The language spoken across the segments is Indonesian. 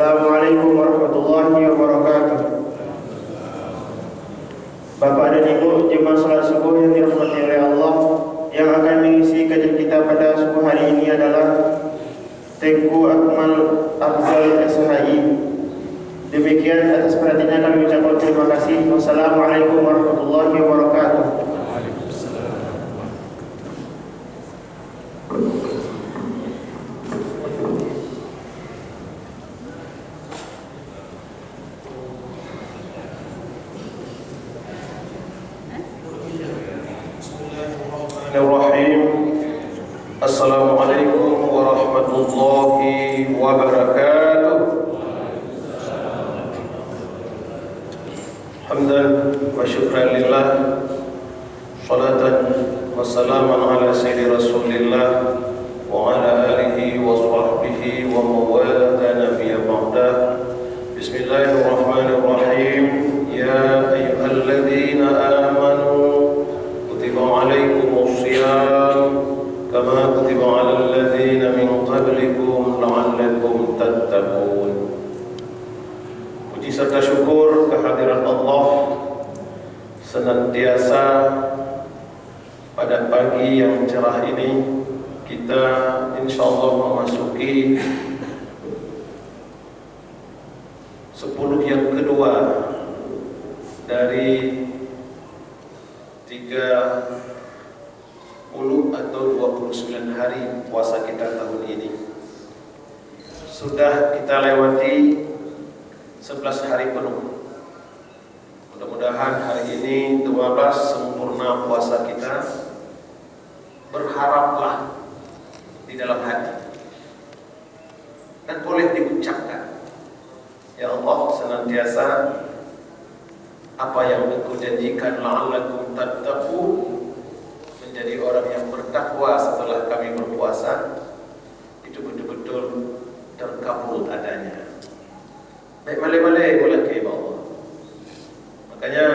Assalamualaikum warahmatullahi wabarakatuh. Bapak dan Ibu jemaah salat subuh yang dirahmati oleh Allah, yang akan mengisi kajian kita pada subuh hari ini adalah Tengku Akmal Afzal SHI. Demikian, atas perhatiannya kami ucapkan terima kasih. Wassalamualaikum warahmatullahi wabarakatuh. Assalamualaikum warahmatullahi wabarakatuh. Hamdan wa syukran lillah, salatan wa salaman ala sayyidi rasulillah wa ala alihi wa sahbihi wa mawala nabiyya ba'da. Bismillahirrahmanirrahim. Ya ayyuhalladzina amanu kutiba alaikumus shiyam kama kutiba 'alal ladzina min qablikum la'allakum tattaqun. Puji serta syukur kehadirat Allah senantiasa pada pagi yang cerah ini kita insyaallah memasuki 10 yang kedua dari 30 atau 29 hari puasa kita tahun ini. Sudah kita lewati 11 hari penuh. Mudah-mudahan hari ini 12 sempurna puasa kita. Berharaplah di dalam hati dan boleh diucapkan, ya Allah, senantiasa apa yang Engkau janjikan la'allakum tattaqun, menjadi orang yang bertakwa setelah kami berpuasa, itu betul-betul terkabul adanya. Baik malai-malai boleh ke Allah. Makanya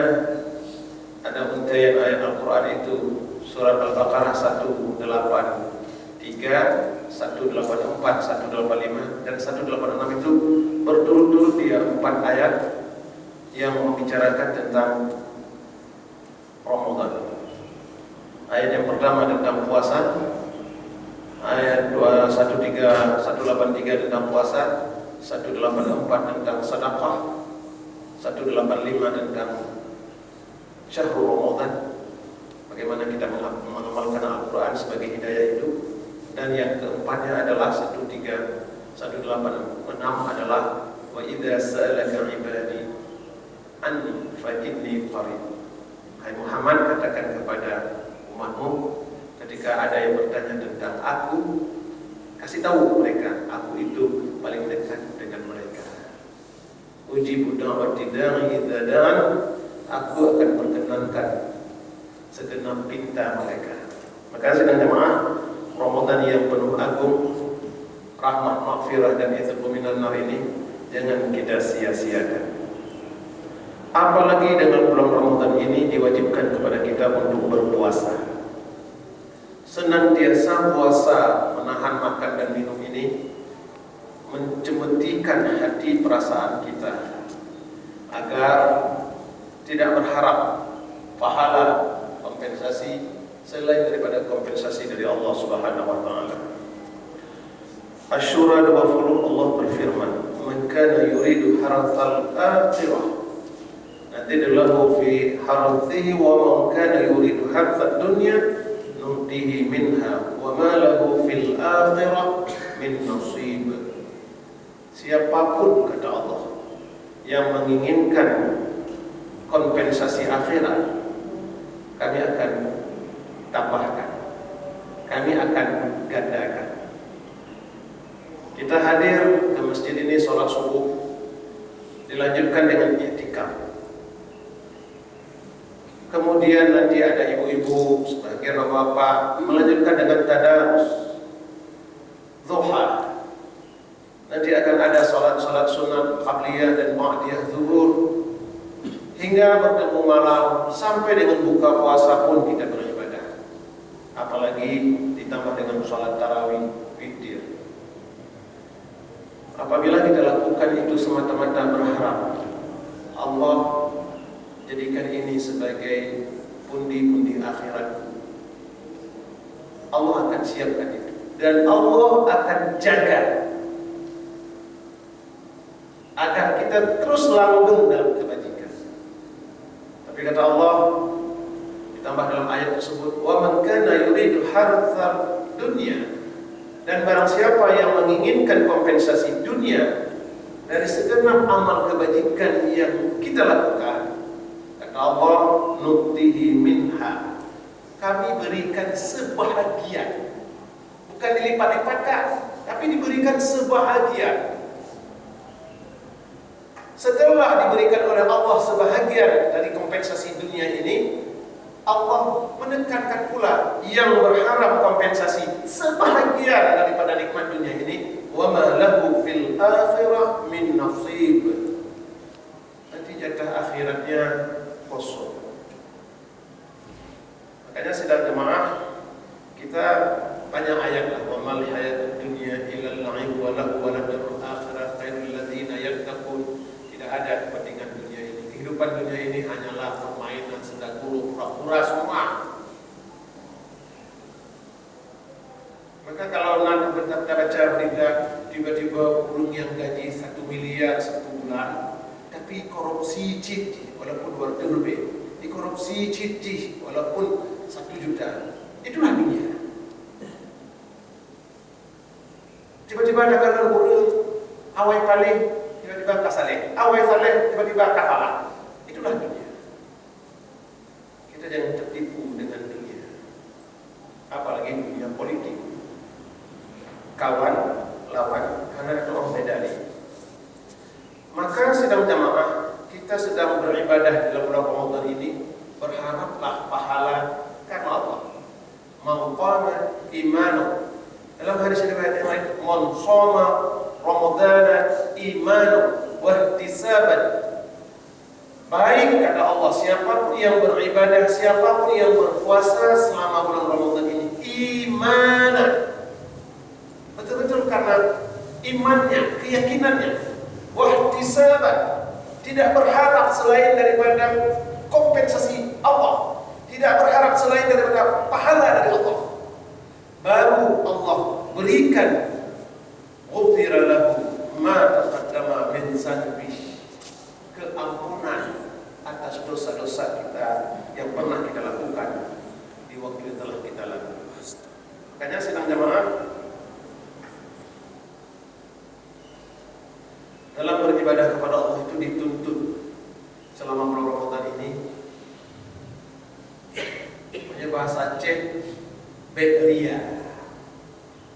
ada untaian ayat Al-Quran itu, surat Al-Baqarah 183, 184, 185 dan 186 itu berturut-turut dia 4 ayat yang membicarakan tentang Ramadan. Ayat yang pertama tentang puasa, ayat 183 tentang puasa, 184 tentang sedekah, 185 tentang Syahrul Ramadan, bagaimana kita mengamalkan Al-Quran sebagai hidayah itu. Dan yang keempatnya adalah 186 adalah wa idza sa'alaka ibadi anni fa inni qarib. Hai Muhammad, katakan kepada umatmu ketika ada yang bertanya tentang aku, kasih tahu mereka aku itu paling dekat dengan mereka. Ujibu da'wati da'i idza da'an, aku akan perkenankan segenap pinta mereka. Maka sedang jemaah, Ramadan yang penuh agung, rahmat, maghfirah dan itqu minan nar ini jangan kita sia-siakan. Apalagi dengan bulan Ramadan ini diwajibkan kepada kita untuk berpuasa. Senantiasa puasa, menahan makan dan minum ini mencemetikan hati perasaan kita agar tidak berharap pahala kompensasi selain daripada kompensasi dari Allah Subhanahu wa taala. Asy-Syura 20 Allah berfirman, "Man kana yuridu haratsal akhirah nadidlahu fi harathihi wa man kana yuridu hartsad dunya nutihi minha wa ma lahu fil akhirah min nasib." Siapapun, kata Allah, yang menginginkan kompensasi akhirat, kami akan tambahkan, kami akan gandakan. Kita hadir ke masjid ini sholat subuh, dilanjutkan dengan i'tikaf. Kemudian nanti ada ibu-ibu, sebagian bapak melanjutkan dengan tadarus duha. Nanti akan ada sholat-sholat sunat qabliyah dan ba'diyah zuhur, hingga bertemu malam sampai dengan buka puasa pun kita beribadah. Apalagi ditambah dengan sholat tarawih, witir. Apabila kita lakukan itu semata-mata berharap Allah jadikan ini sebagai pundi-pundi akhiratku, Allah akan siapkan itu dan Allah akan jaga agar kita terus langgeng dalam kebajikan. Tapi kata Allah, ditambah dalam ayat tersebut, wa man kana yuridu hartsal dunya, dan barang siapa yang menginginkan kompensasi dunia dari segenap amal kebajikan yang kita lakukan, kata Allah, nutihi minha, kami berikan sebahagian, bukan dilipat-lipatkan, tapi diberikan sebahagian. Setelah diberikan oleh Allah sebahagian dari kompensasi dunia ini, Allah menekankan pula yang berharap kompensasi sebahagian daripada nikmat dunia ini, wa ma lahu fil akhirah min nasib. Nanti jatah akhiratnya kosong. Makanya sidang jemaah, kita banyak ayat lah, wa mal hayatud dunya illa al-'aib wa lahu wa ladarul akhirah khairul ladzina yattaqun. Tidak ada kepentingan dunia ini. Kehidupan dunia ini hanyalah permainan sedang dulu, pura-pura semua. Maka kalau nanti kita baca berita tiba-tiba burung yang gaji 1 miliar 1 bulan, tapi korupsi cicih walaupun berterbe, dikorupsi cicih walaupun 1 juta, itulah dunia. Tiba-tiba ada kabar burung awai paling, tiba-tiba kasaleh, awai saleh, tiba-tiba kafala. Itulah dunia. Kita jangan tertipu dengan dunia, apalagi dunia politik. Kawan, lawan, karena itu orang beda nih. Maka sidang jamaah, kita sedang beribadah dalam bulan Ramadan ini, berharaplah pahala karena Allah. Man qama imanu, dalam hadis riwayat yang lain, man shoma ramadana imanu wa ihtisaban. Baik kata Allah, siapapun yang beribadah, siapapun yang berpuasa selama bulan Ramadan ini, imanan, betul-betul karena imannya, keyakinannya, wahtisaban, tidak berharap selain daripada kompensasi Allah, tidak berharap selain daripada pahala dari Allah, baru Allah berikan ghufira lahu ma taqaddama min zanbihi, keampunan atas dosa-dosa kita yang pernah kita lakukan di waktu yang telah kita lakukan. Makanya sidang jamaah, dalam beribadah kepada Allah itu dituntut selama bulan Ramadan ini, punya bahasa Aceh, ria.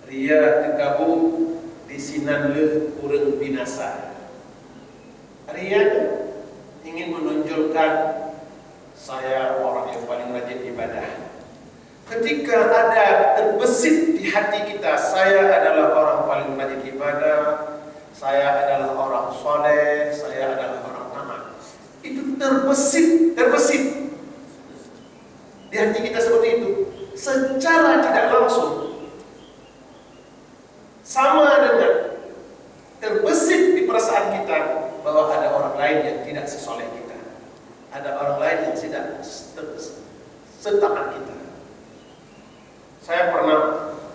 Ria tergabung di sinan le urang binasa. Ria ingin menonjolkan saya orang yang paling rajin ibadah. Ketika ada terbesit di hati kita, saya adalah orang paling rajin ibadah, saya adalah orang soleh, saya adalah orang taat. Itu terbesit di hati kita seperti itu. Secara tidak langsung sama dengan terbesit di perasaan kita bahwa ada orang lain yang tidak sesoleh kita, ada orang lain yang tidak setaat kita. Saya pernah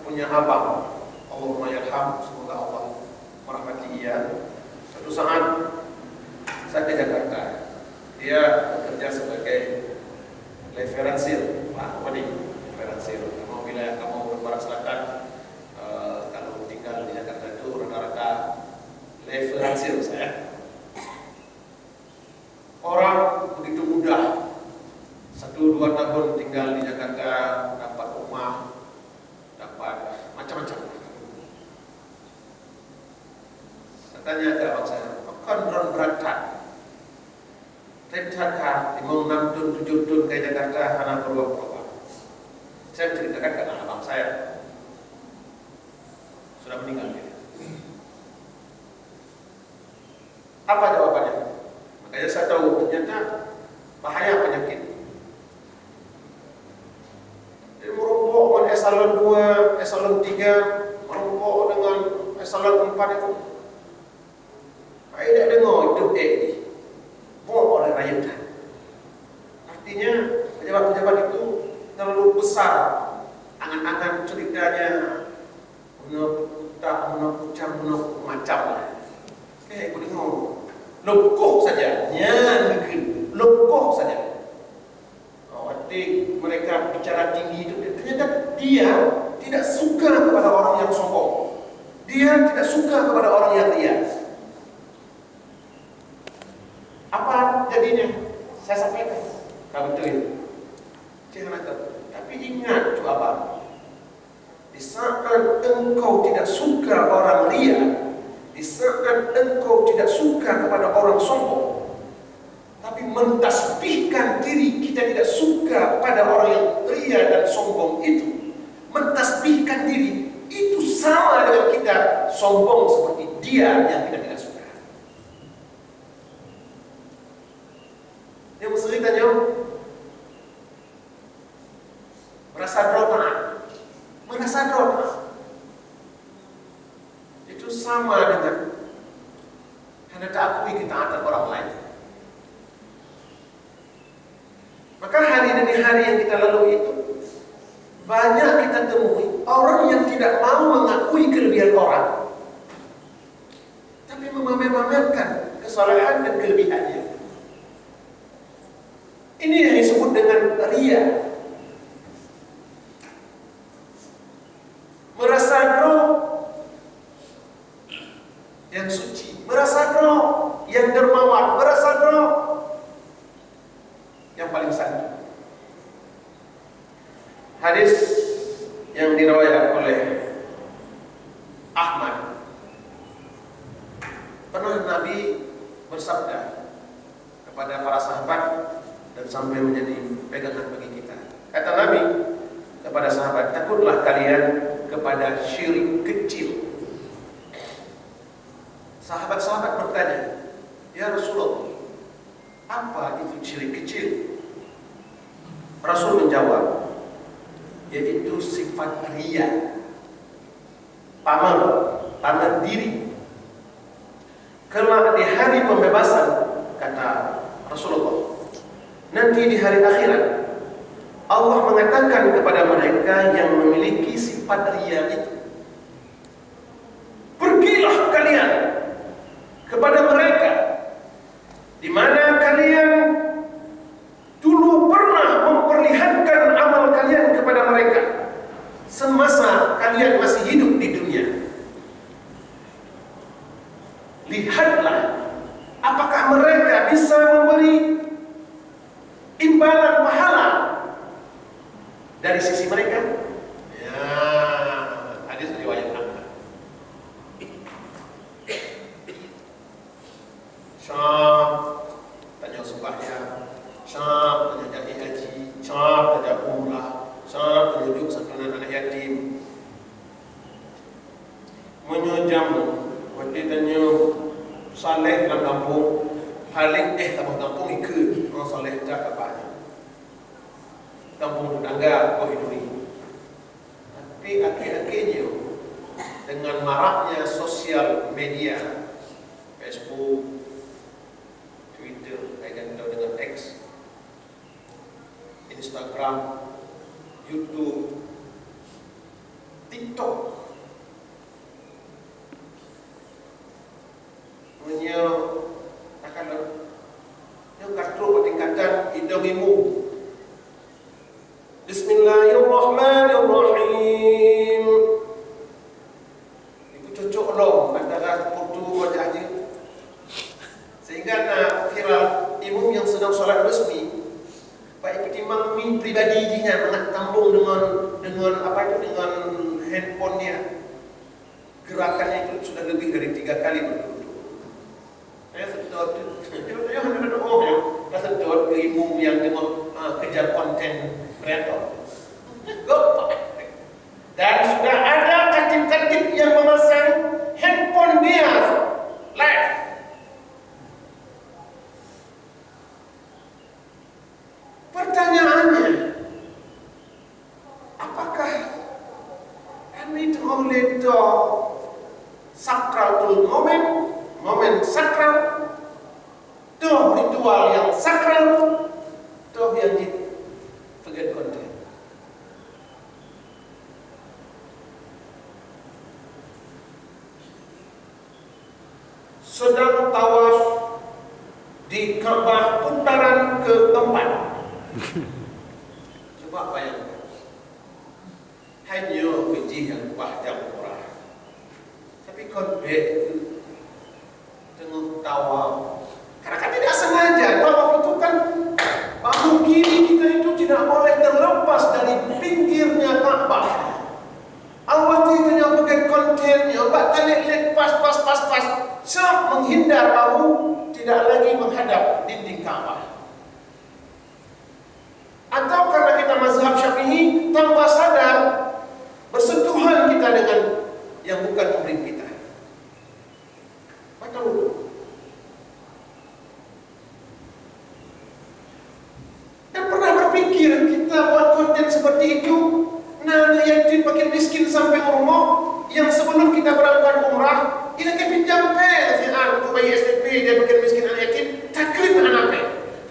punya abang, Allahumma yarham, semoga Allah merahmati ia. Suatu saat saya ke Jakarta, dia bekerja sebagai referensil, Pak Wadi, referensil. Kamu wilayah kamu Barat Selatan, kalau tinggal di Jakarta itu rata-rata referensil saya. Orang begitu mudah 1-2 tahun tinggal di Jakarta, dapat rumah, dapat macam-macam. Tanya ke abang saya, kan berat-berat. Saya mau 6 tahun, 7 tahun ke Jakarta, anak berubah-ubah. Saya menceritakan ke abang saya, sudah meninggal dia. Apa jawabannya? Makanya saya tahu ternyata bahaya penyakit. Dia merombok dengan eselon 2, eselon 3, merombok dengan eselon 4 itu. dengar hidup ni buat oleh rakyat. Artinya pejabat-pejabat itu terlalu besar angan-angan ceritanya, pucang macam lah. Aku dengar lokoh saja, lokoh saja. Arti mereka bicara tinggi itu, ternyata dia tidak suka kepada orang yang sombong. Dia tidak suka kepada orang yang ria. Apa jadinya? Saya sampaikan. Kau betul. Jangan agak. Tapi ingat tu apa? Di saat engkau tidak suka orang ria, di saat engkau tidak suka kepada orang sombong, tapi mentasbihkan diri kita tidak suka pada orang yang ria dan sombong itu, mentasbihkan diri itu sama dengan kita sombong seperti dia yang kita tidak suka. Dia mesti tanya, merasa drama, itu sama dengan hendak akui kita atas orang lain. Maka hari demi hari yang kita lalui itu, banyak kita temui orang yang tidak mau mengakui kelebihan orang, tapi memamerkan kesalahan dan kelebihannya. Ini yang disebut dengan ria. Merasa roh yang suci, merasa roh yang dermawan, merasa roh yang paling santun. Hadis yang diriwayatkan oleh Ahmad, pernah Nabi bersabda kepada para sahabat dan sampai menjadi pegangan bagi kita. Kata Nabi kepada sahabat, takutlah kalian kepada syirik kecil. Sahabat-sahabat bertanya, ya Rasulullah, apa itu syirik kecil? Rasul menjawab, yaitu sifat ria, pamer diri. Kelak di hari pembebasan, kata Rasulullah, nanti di hari akhirat, Allah mengatakan kepada mereka yang memiliki sifat ria itu, pergilah kalian kepada mereka di mana kalian dulu pernah memperlihatkan amal kalian kepada mereka semasa kalian masih hidup di dunia. Lihatlah apakah mereka bisa memberi imbalan pahala dari sisi mereka. Ya, hadis riwayat Ahmad. Syam tanya sembahyang, Syam tanya jadi haji, Syam tanya umrah, Syam tanya duduk santunan anak yatim. Menyajamu, waktu tanya saleh dalam kampung, paling tambah kampung ikut orang saleh tak apa. Kampung tetangga kau hiduri. Tapi akhir-akhirnya dengan maraknya sosial media, Facebook, Twitter, dengan X, Instagram, YouTube, TikTok, punya akan yang katro tingkatan hidungimu. Bismillahirrahmanirrahim. Itu cocok loh antara foto wajahnya. Sehingga nak viral imam yang sedang solat resmi, baik pertimbang pribadi dia nak tambung dengan apa itu, dengan handphone dia. Gerakannya itu sudah lebih dari 3 kali berduduk. Saya sedot dia hendak doa ya. Saya sedot ke imam yang tengah kejar konten kreator. Dan sudah ada katib-katib yang memasang handphone dia live. Pertanyaannya, apakah ini oleh sakratul momen sakral sadar toh yang di forget konten. Sedang tawaf di Ka'bah putaran keempat. Coba bayangkan, hanya keji yang panjang murah, tapi konbek tengah tawaf. Karena kan tidak sengaja, tawaf itu kan bahu kiri kita itu tidak boleh terlepas dari pinggirnya Ka'bah. Allah tidak pakai kontennya, obat talik pas. Sebab menghindar bahu tidak lagi menghadap dinding Ka'bah. Atau karena kita mazhab Syafi'i, tanpa sadar bersentuhan kita dengan yang bukan murid kita. Batal wudu. Dan pernah berpikir kita buat konten seperti itu, nah yatim makin miskin sampai rumah, yang sebelum kita berangkat umrah, kita kepinjam untuk bayi SPP dia makin miskin anak yatim, taklif anak.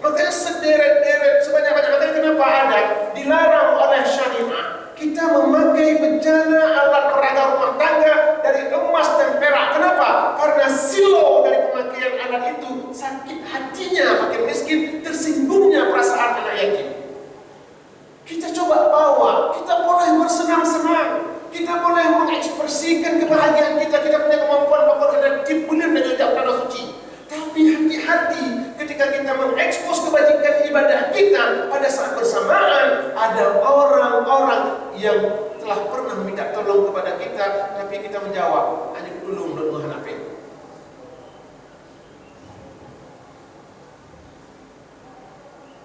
Makanya sederet-deret sebanyak-banyak. Makanya kenapa ada dilarang oleh syariah kita memakai bejana alat peraga rumah tangga dari emas dan perak. Kenapa? Karena silo dari pemakaian alat itu sakit hatinya makin miskin, tersinggungnya perasaan anak yatim. Kita coba bawa, kita boleh bersenang-senang, kita boleh mengekspresikan kebahagiaan kita punya kemampuan bakal ada tipulan dan jejak tanah suci. Tapi hati-hati ketika kita mengekspos kebajikan ibadah kita, pada saat bersamaan ada orang-orang yang telah pernah minta tolong kepada kita, tapi kita menjawab hanya dulu menurut Hanafi.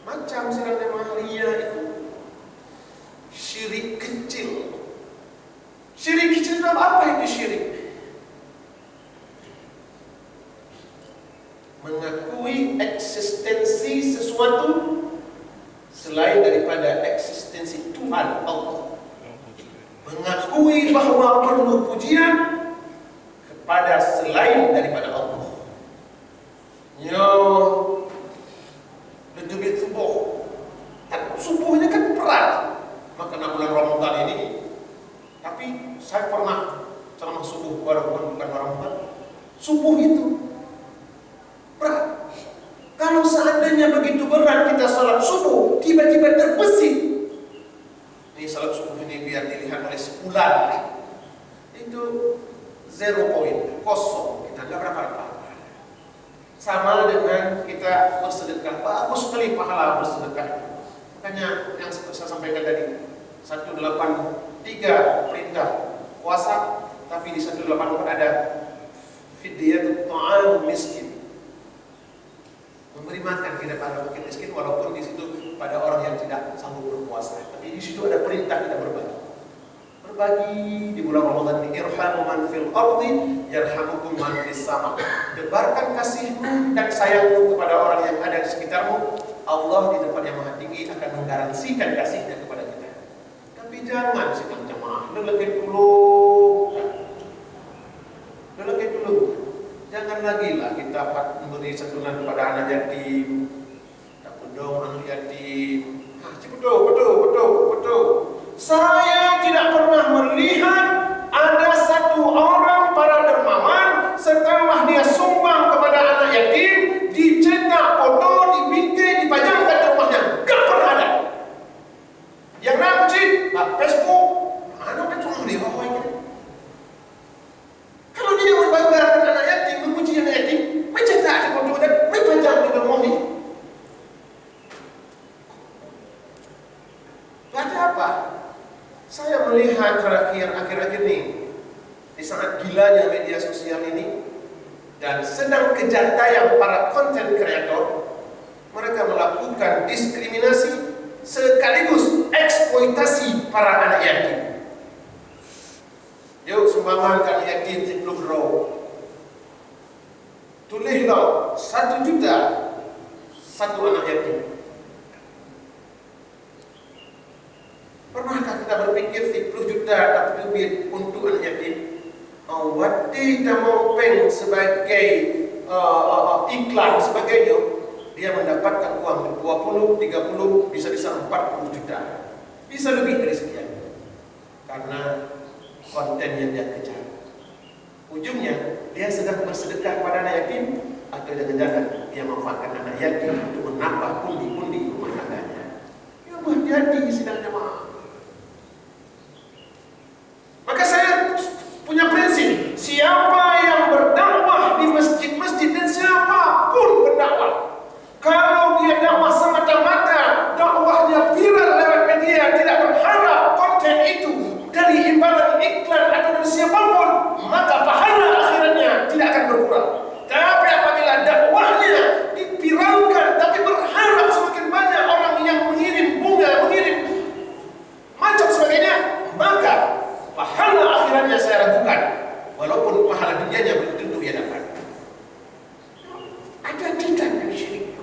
Macam Sirana Maria itu syirik kecil. Syirik kecil itu apa itu syirik? Mengakui eksistensi sesuatu selain daripada eksistensi Tuhan Allah. Mengakui bahwa perlu pujian kepada selain daripada Allah. Lebih subuh. Subuhnya kan berat. Maka bulan Ramadan ini, tapi saya pernah ceramah subuh walaupun bukan Ramadan. Subuh itu berat. Kalau seandainya begitu berat kita salat subuh, tiba-tiba terbesit. Ini salat subuh ini biar dilihat oleh sebulan, itu 0 poin, kosong. Kita nggak berapa-apa. Sama dengan kita bersedekah, bagus sekali pahala bersedekah. Makanya yang saya sampaikan tadi, 183 perintah puasa, tapi di 184 ada fidyatut ta'am miskin. Memberi makan kepada fakir miskin, walaupun di situ pada orang yang tidak sanggup berpuasa. Tapi di situ ada perintah kita berbagi. Berbagi di bulan Ramadan ini, irhamu man fil ardi yarhamukum man fis sama. Debarkan kasihmu dan sayangmu kepada orang yang ada di sekitarmu. Allah di tempat yang maha tinggi akan menggaransikan kasihnya kepada kita. Tapi jangan sedang jemaah lelaki dulu. Jangan lagi lah kita memberi santunan kepada anak yatim, tak pedong anak yatim. Betul. Saya tidak pernah melihat ada satu orang para dermawan setelah dia sumbang kepada anak yatim, dicetak foto, dibingkai, dipajangkan di rumahnya. Gak pernah ada. Yang nampak Facebook, anak kan cuma dia bawa. Kalau dia membanggakan anak yatim, memuji anak yatim, mencetak di foto dan dipajang di rumahnya. Ada apa? Saya melihat akhir-akhir ini, di saat gilanya media sosial ini, dan sedang kejar tayang para content creator, mereka melakukan diskriminasi sekaligus eksploitasi para anak yatim. Yuk sumbangan ke anak yatim 10 roh. Tulislah 1 juta satu anak yatim. Pernahkah kita berpikir 10 juta dapat duit untuk anak yatim? Wati kita mau peng sebagai iklan sebagainya. dia mendapatkan uang 20, 30, bisa 40 juta. Bisa lebih dari sekian. Karena konten yang dia kejar. Ujungnya dia sedang bersedekah kepada anak yatim, atau jangan-jangan dia memanfaatkan anak yatim untuk menambah pundi-pundi rumah tangganya. Ya hati-hati sidang jemaah. Maka saya punya prinsip, siapa yang berdakwah di masjid-masjid dan siapapun berdakwah, kalau dia dakwah semata-mata dakwahnya viral lewat media, tidak berharap konten itu dari imbalan iklan atau dari siapapun, maka pahala akhiratnya tidak akan berkurang. Tapi apabila dakwahnya diviralkan tapi berharap semakin banyak orang yang mengirim bunga, mengirim macam sebagainya, maka pahala akhiratnya saya ragukan, walaupun pahala dunianya belum tentu ia dapat. Ada tidak yang syirik.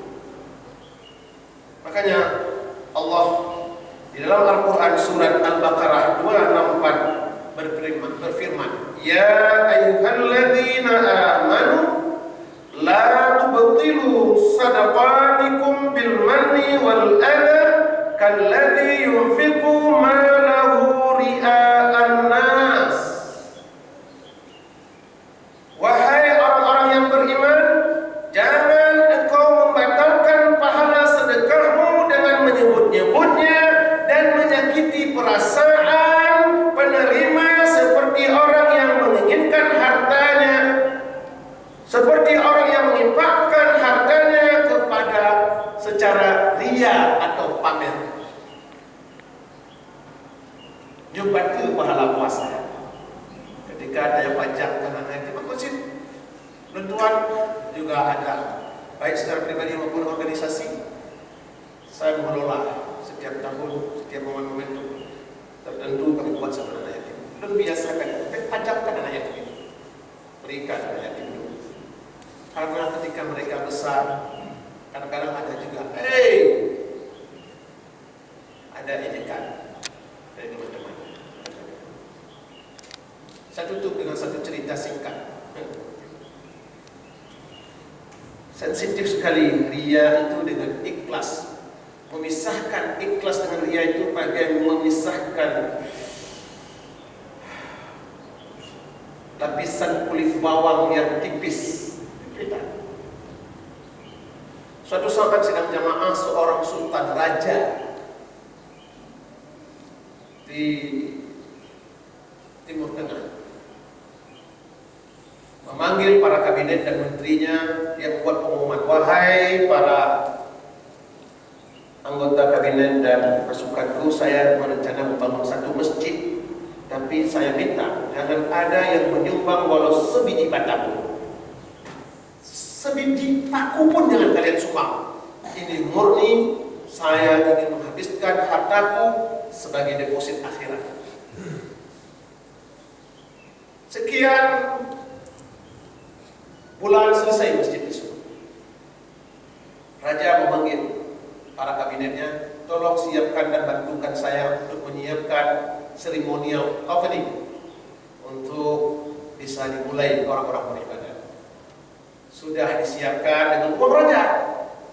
Makanya Allah di dalam Al-Quran surat Al-Baqarah 264 berfirman, Ya ayyuhalladzina amanu la tubtilu sadaqatikum bil manni wal adha kalladzi yunfiqu malahu ria'an nas. Wahai orang-orang yang beriman, jangan engkau membatalkan pahala sedekahmu dengan menyebut-nyebutnya dan menyakiti perasaan penerima seperti orang yang menginginkan hartanya, seperti orang yang menginfakkan hartanya kepada secara ria atau pamer. Jumpa ke pahala puasa. Ketika ada yang pajakkan anak di masjid, bantuan juga ada, baik secara pribadi maupun organisasi. Saya mengelola setiap tahun, setiap momen-momen tertentu kami buat sama anak yatim. Dan biasakan, pajakkan anak yatim, berikan anak yatim dulu. Karena ketika mereka besar, kadang-kadang ada juga, ada ejekan dari teman-teman. Saya tutup dengan satu cerita singkat. Sensitif sekali ria itu dengan ikhlas. Memisahkan ikhlas dengan ria itu bagai memisahkan lapisan kulit bawang yang tipis. Suatu sahabat sedang jamaah seorang sultan raja di Timur Tengah, memanggil para kabinet dan menterinya. Dia membuat pengumuman, wahai para anggota kabinet dan pasukanku, saya berencana membangun satu masjid, tapi saya minta jangan ada yang menyumbang walau sebiji bata pun, sebiji paku pun jangan kalian sumbang. Ini murni saya ingin menghabiskan hartaku sebagai deposit akhirat. Sekian bulan selesai masjid itu. Raja memanggil para kabinetnya, tolong siapkan dan bantukan saya untuk menyiapkan seremonial opening untuk bisa dimulai orang-orang beribadah. Sudah disiapkan dengan uang raja.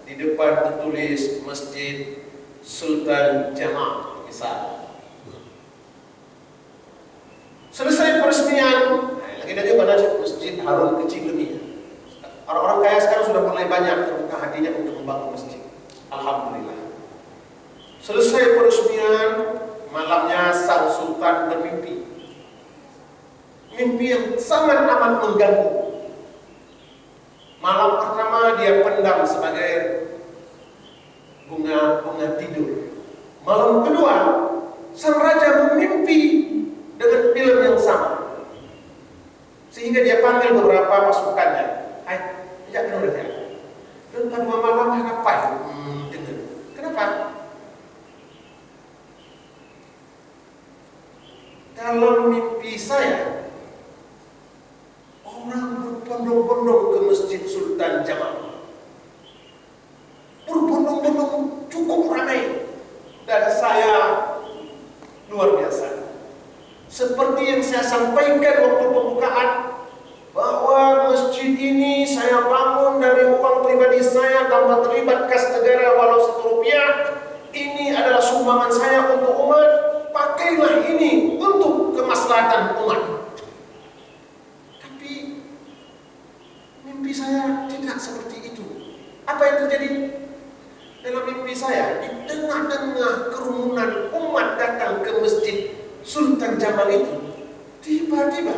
Di depan tertulis Masjid Sultan Jamal misal. Selesai peresmian, lagi aja pada Masjid Harun Kecil dunia. Orang-orang kaya sekarang sudah mulai banyak terbuka hatinya untuk membangun masjid. Alhamdulillah. Selesai peresmian, malamnya sang sultan bermimpi. Mimpi yang sangat amat mengganggu. Malam pertama dia pendam sebagai bunga tidur. Malam kedua, sang raja bermimpi dengan film yang sama. Sehingga dia panggil beberapa pasukannya. Ajak dengar. Dan kedua malam ngapain? Dengar. Kenapa? Dalam mimpi saya, orang berbondong-bondong ke Masjid Sultan Jamal. Berbondong-bondong cukup ramai. Dan saya luar biasa. Seperti yang saya sampaikan waktu pembukaan, bahwa masjid ini saya bangun dari uang pribadi bagi saya tanpa terlibat kas negara walau Rp1. Ini adalah sumbangan saya untuk umat. Pakailah ini untuk kemaslahatan umat. Tapi mimpi saya tidak seperti itu. Apa yang terjadi? Dalam mimpi saya, di tengah-tengah kerumunan umat datang ke masjid Sultan Jamal itu, tiba-tiba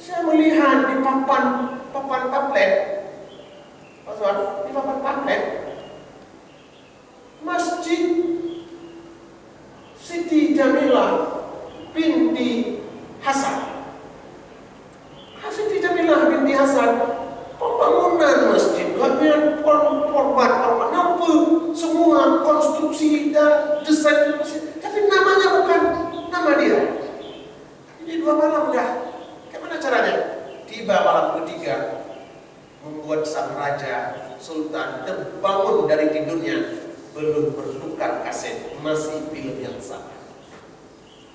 saya melihat di papan pamflet, di papan pamflet, Masjid Siti Jamilah binti Hasan. Siti Jamilah binti Hasan, pembangunan masjid, korban, apa semua konstruksi dan desain masjid, tapi namanya bukan nama dia. Ini 2 malam udah. Bagaimana caranya? Tiba malam ketiga, membuat sang raja sultan terbangun dari tidurnya, belum bertukar kaset, masih film yang sama.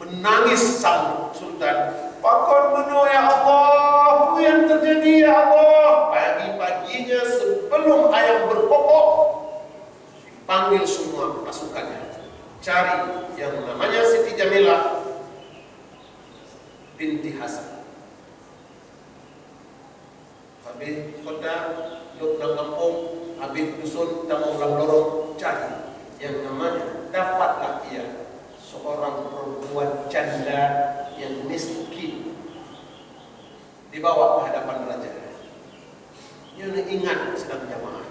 Menangis sang sultan, "Pakon meno ya Allah, apa yang terjadi ya Allah?" Pagi-paginya sebelum ayam berkokok, panggil semua pasukannya, cari yang namanya Siti Jamilah binti Hasan. Habis kota, duduk dalam kampung, habis dusun, tamu ulang lorong, cari yang namanya, dapatlah ia seorang perempuan janda yang miskin, dibawa ke hadapan raja. Dia ingat sedang jamaah.